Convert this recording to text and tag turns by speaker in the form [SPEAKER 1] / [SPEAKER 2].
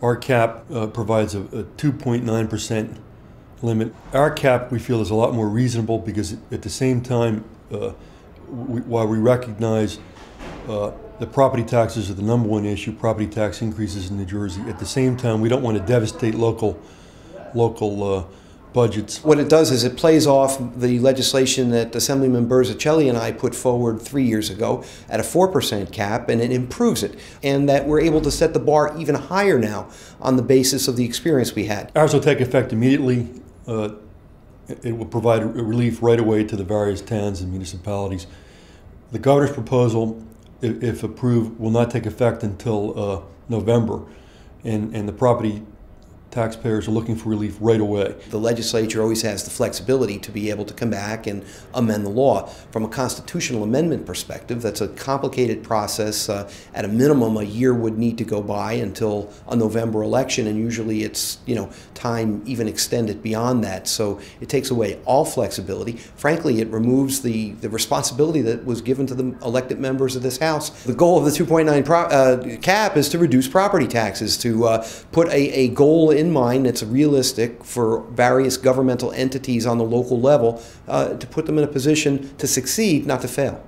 [SPEAKER 1] Our cap provides a 2.9% limit. Our cap, we feel, is a lot more reasonable because at the same time, while we recognize the property taxes are the #1 issue, property tax increases in New Jersey, at the same time, we don't want to devastate local budgets.
[SPEAKER 2] What it does is it plays off the legislation that Assemblyman Berzicelli and I put forward 3 years ago at a 4% cap, and it improves it. And that we're able to set the bar even higher now on the basis of the experience we had.
[SPEAKER 1] Ours will take effect immediately. It will provide relief right away to the various towns and municipalities. The governor's proposal, if approved, will not take effect until November, and the property taxpayers are looking for relief right away.
[SPEAKER 2] The legislature always has the flexibility to be able to come back and amend the law. From a constitutional amendment perspective, that's a complicated process. At a minimum, a year would need to go by until a November election, and usually it's, time even extended beyond that. So it takes away all flexibility. Frankly, it removes the responsibility that was given to the elected members of this House. The goal of the 2.9 cap is to reduce property taxes, to put a goal in mind that's realistic for various governmental entities on the local level, to put them in a position to succeed, not to fail.